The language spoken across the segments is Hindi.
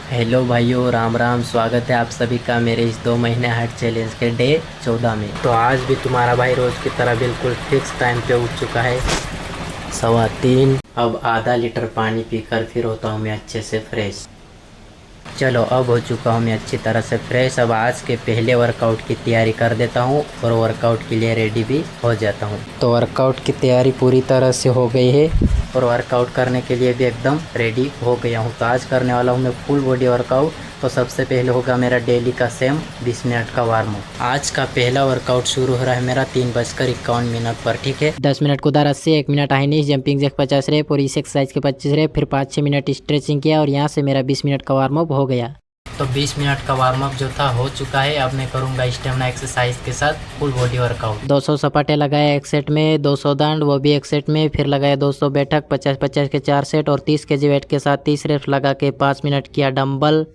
हेलो भाइयों, राम राम। स्वागत है आप सभी का मेरे इस 2 महीने हाइट चैलेंज के डे 14 में। तो आज भी तुम्हारा भाई रोज़ की तरह बिल्कुल फिक्स टाइम पे उठ चुका है, 3:15। अब आधा लीटर पानी पीकर फिर होता हूँ मैं अच्छे से फ्रेश। चलो, अब हो चुका हूँ मैं अच्छी तरह से फ्रेश। अब आज के पहले वर्कआउट की तैयारी कर देता हूँ और वर्कआउट के लिए रेडी भी हो जाता हूँ। तो वर्कआउट की तैयारी पूरी तरह से हो गई है और वर्कआउट करने के लिए भी एकदम रेडी हो गया हूँ। तो आज करने वाला हूँ मैं फुल बॉडी वर्कआउट। तो सबसे पहले होगा मेरा डेली का सेम 20 मिनट का वार्म अप। आज का पहला वर्कआउट शुरू हो रहा है मेरा 3:51 पर, ठीक है। 10 मिनट कूदा रस्सी, 1 minute high jumping jack 50 rep और इस एक्सरसाइज के 25 रेप, फिर 5-6 मिनट स्ट्रेचिंग किया और यहाँ से मेरा 20 मिनट का वार्म अप हो गया। तो 20 मिनट का वार्म अप जो था हो चुका है। अब मैं करूँगा स्टेमिना एक्सरसाइज के साथ फुल बॉडी वर्कआउट। 200 सपाटे लगाए एक सेट में, 200 दंड वो भी एक सेट में, फिर लगाए 200 बैठक, 50-50 के 4 सेट और 30 kg वेट के साथ 30 रेप्स लगा के 5 मिनट किया डंबल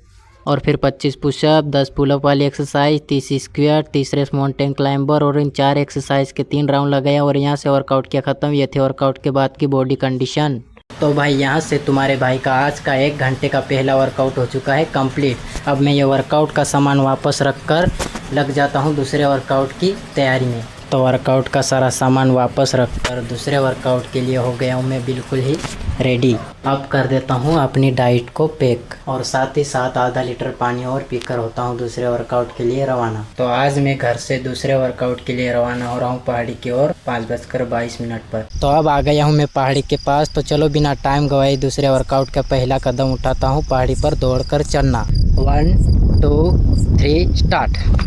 और फिर 25 पुशअप, 10 पुलअप वाली exercise, 30 squat, 30 reps mountain climber और इन 4 एक्सरसाइज के 3 राउंड लगाया और यहाँ से वर्कआउट किया ख़त्म। ये थे वर्कआउट के बाद की बॉडी कंडीशन। तो भाई यहाँ से तुम्हारे भाई का आज का 1 घंटे का पहला वर्कआउट हो चुका है कंप्लीट। अब मैं ये वर्कआउट का सामान वापस रखकर लग जाता हूँ दूसरे वर्कआउट की तैयारी में। तो वर्कआउट का सारा सामान वापस रखकर दूसरे वर्कआउट के लिए हो गया हूँ मैं बिल्कुल ही रेडी। अब कर देता हूँ अपनी डाइट को पैक और साथ ही साथ आधा लीटर पानी और पीकर होता हूँ दूसरे वर्कआउट के लिए रवाना। तो आज मैं घर से दूसरे वर्कआउट के लिए रवाना हो रहा हूँ पहाड़ी की ओर 5:22 पर। तो अब आ गया हूँ मैं पहाड़ी के पास। तो चलो बिना टाइम गवाए दूसरे वर्कआउट का पहला कदम उठाता हूँ पहाड़ी पर दौड़कर चलना। 1 2 3 स्टार्ट।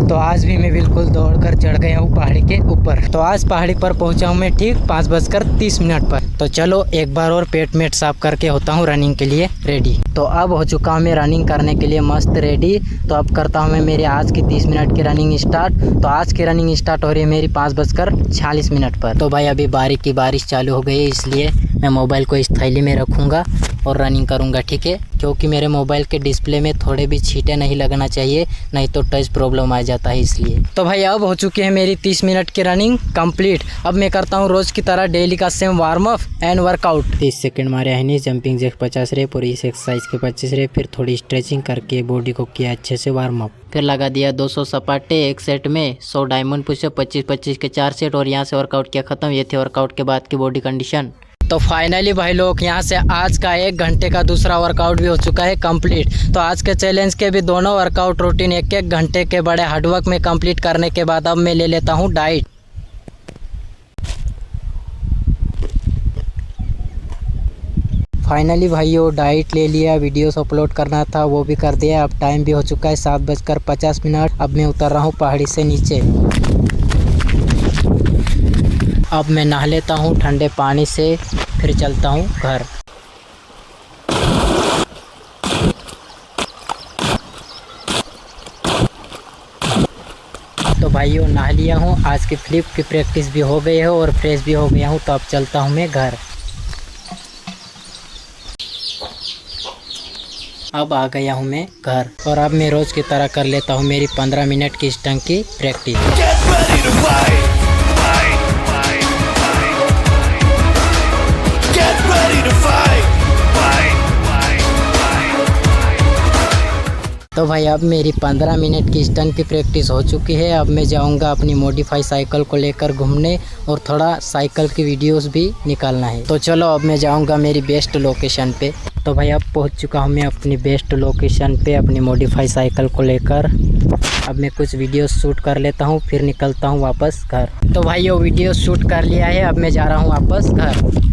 तो आज भी मैं बिल्कुल दौड़कर चढ़ गया हूँ पहाड़ी के ऊपर। तो आज पहाड़ी पर पहुँचा हूँ मैं ठीक 5:30 पर। तो चलो एक बार और पेट मेट साफ करके होता हूँ रनिंग के लिए रेडी। तो अब हो चुका हूँ मैं रनिंग करने के लिए मस्त रेडी। तो अब करता हूँ मैं मेरी आज की 30 मिनट की रनिंग स्टार्ट। तो आज की रनिंग स्टार्ट हो रही है मेरी 5:46 पर। तो भाई अभी बारिश की बारिश चालू हो गई है, इसलिए मैं मोबाइल को इस थैली में रखूँगा और रनिंग करूँगा, ठीक है। क्योंकि मेरे मोबाइल के डिस्प्ले में थोड़े भी छींटे नहीं लगना चाहिए, नहीं तो टच प्रॉब्लम आ जाता है इसलिए। तो भाई अब हो चुकी है मेरी 30 मिनट की रनिंग कंप्लीट। अब मैं करता हूँ रोज़ की तरह डेली का same warm up and workout. 30 second मारे है जंपिंग जैक 50 रेप और इस एक्सरसाइज के 25 रेप, फिर थोड़ी स्ट्रेचिंग करके बॉडी को किया अच्छे से वार्म अप। फिर लगा दिया 200 सपाटे एक सेट में, 100 डायमंड पुशअप, 25-25 के 4 सेट और यहाँ से वर्कआउट किया ख़त्म। ये थे वर्कआउट के बाद की बॉडी कंडीशन। तो फाइनली भाई लोग यहाँ से आज का 1 घंटे का दूसरा वर्कआउट भी हो चुका है कंप्लीट। तो आज के चैलेंज के भी दोनों वर्कआउट रूटीन 1-1 घंटे के बड़े हार्डवर्क में कंप्लीट करने के बाद अब मैं ले लेता हूँ डाइट। फाइनली भाइयों डाइट ले लिया, वीडियोस अपलोड करना था वो भी कर दिया। अब टाइम भी हो चुका है 7:50। अब मैं उतर रहा हूँ पहाड़ी से नीचे। अब मैं नहा लेता हूँ ठंडे पानी से, फिर चलता हूँ घर। तो भाइयों नहा लिया हूँ, आज की फ्लिप की प्रैक्टिस भी हो गई है और फ्रेश भी हो गया हूँ। तो अब चलता हूँ मैं घर। अब आ गया हूँ मैं घर और अब मैं रोज़ की तरह कर लेता हूँ मेरी 15 मिनट की स्टंग की प्रैक्टिस। तो भाई अब मेरी 15 मिनट की स्टंट की प्रैक्टिस हो चुकी है। अब मैं जाऊंगा अपनी मॉडिफाई साइकिल को लेकर घूमने और थोड़ा साइकिल की वीडियोस भी निकालना है। तो चलो अब मैं जाऊंगा मेरी बेस्ट लोकेशन पे। तो भाई अब पहुंच चुका हूं मैं अपनी बेस्ट लोकेशन पे अपनी मॉडिफाई साइकिल को लेकर। अब मैं कुछ वीडियो शूट कर लेता हूं, फिर निकलता हूं वापस घर। तो भाई ये वीडियो शूट कर लिया है, अब मैं जा रहा हूं वापस घर।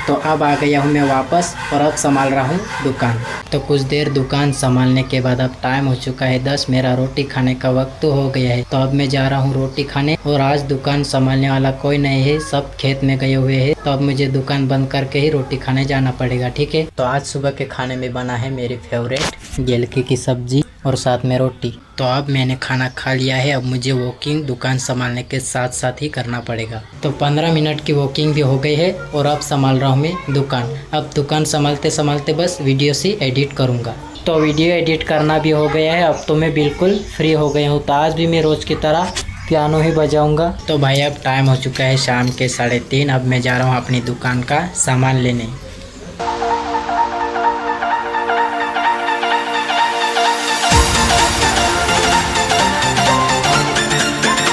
तो अब आ गया हूँ मैं वापस और अब संभाल रहा हूँ दुकान। तो कुछ देर दुकान संभालने के बाद अब टाइम हो चुका है 10, मेरा रोटी खाने का वक्त हो गया है। तो अब मैं जा रहा हूँ रोटी खाने और आज दुकान संभालने वाला कोई नहीं है, सब खेत में गए हुए हैं। तो अब मुझे दुकान बंद करके ही रोटी खाने जाना पड़ेगा, ठीक है। तो आज सुबह के खाने में बना है मेरी फेवरेट गिलकी की सब्जी और साथ में रोटी। तो अब मैंने खाना खा लिया है, अब मुझे वॉकिंग दुकान संभालने के साथ साथ ही करना पड़ेगा। तो 15 मिनट की वॉकिंग भी हो गई है और अब संभाल रहा हूँ मैं दुकान। अब दुकान संभालते संभालते बस वीडियो से एडिट करूँगा। तो वीडियो एडिट करना भी हो गया है, अब तो मैं बिल्कुल फ्री हो गया हूँ। तो आज भी मैं रोज़ की तरह पियानो ही बजाऊँगा। तो भाई अब टाइम हो चुका है शाम के 3:30, अब मैं जा रहा हूँ अपनी दुकान का सामान लेने।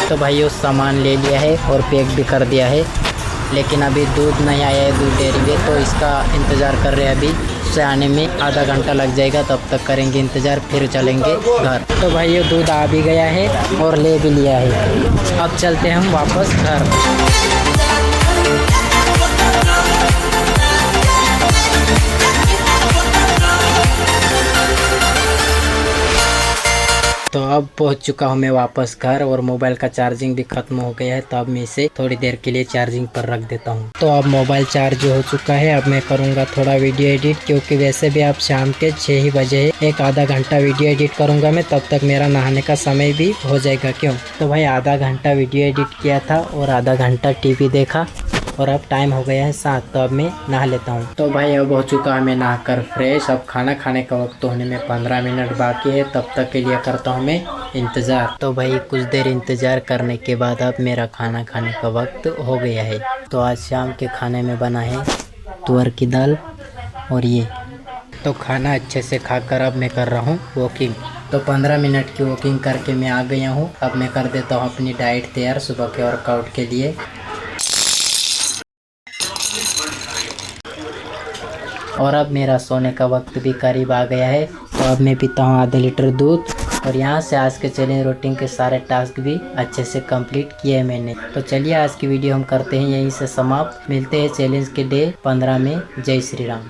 तो भाई उस सामान ले लिया है और पैक भी कर दिया है, लेकिन अभी दूध नहीं आया है दूध डेयरी में, तो इसका इंतज़ार कर रहे हैं। अभी से आने में आधा घंटा लग जाएगा, तब तक करेंगे इंतज़ार, फिर चलेंगे घर। तो भाई ये दूध आ भी गया है और ले भी लिया है। अब चलते हैं हम वापस घर। तो अब पहुंच चुका हूं मैं वापस घर और मोबाइल का चार्जिंग भी खत्म हो गया है। तो अब मैं इसे थोड़ी देर के लिए चार्जिंग पर रख देता हूं। तो अब मोबाइल चार्ज हो चुका है, अब मैं करूंगा थोड़ा वीडियो एडिट, क्योंकि वैसे भी अब शाम के 6 ही बजे है। एक आधा घंटा वीडियो एडिट करूंगा मैं, तब तक मेरा नहाने का समय भी हो जाएगा। क्यों? तो भाई आधा घंटा वीडियो एडिट किया था और आधा घंटा टीवी देखा और अब टाइम हो गया है 7, तो अब मैं नहा लेता हूँ। तो भाई अब हो चुका है मैं नहाकर फ्रेश। अब खाना खाने का वक्त होने में 15 मिनट बाकी है, तब तक के लिए करता हूँ मैं इंतज़ार। तो भाई कुछ देर इंतज़ार करने के बाद अब मेरा खाना खाने का वक्त हो गया है। तो आज शाम के खाने में बना है तुअर की दाल और ये। तो खाना अच्छे से खाकर अब मैं कर रहा हूँ वॉकिंग। तो 15 मिनट की वॉकिंग करके मैं आ गया हूँ। अब मैं कर देता हूँ अपनी डाइट तैयार सुबह के वर्कआउट के लिए। और अब मेरा सोने का वक्त भी करीब आ गया है, तो अब मैं पीता हूँ आधा लीटर दूध। और यहाँ से आज के चैलेंज रूटीन के सारे टास्क भी अच्छे से कंप्लीट किए हैं मैंने। तो चलिए आज की वीडियो हम करते हैं यहीं से समाप्त। मिलते हैं चैलेंज के डे 15 में। जय श्री राम।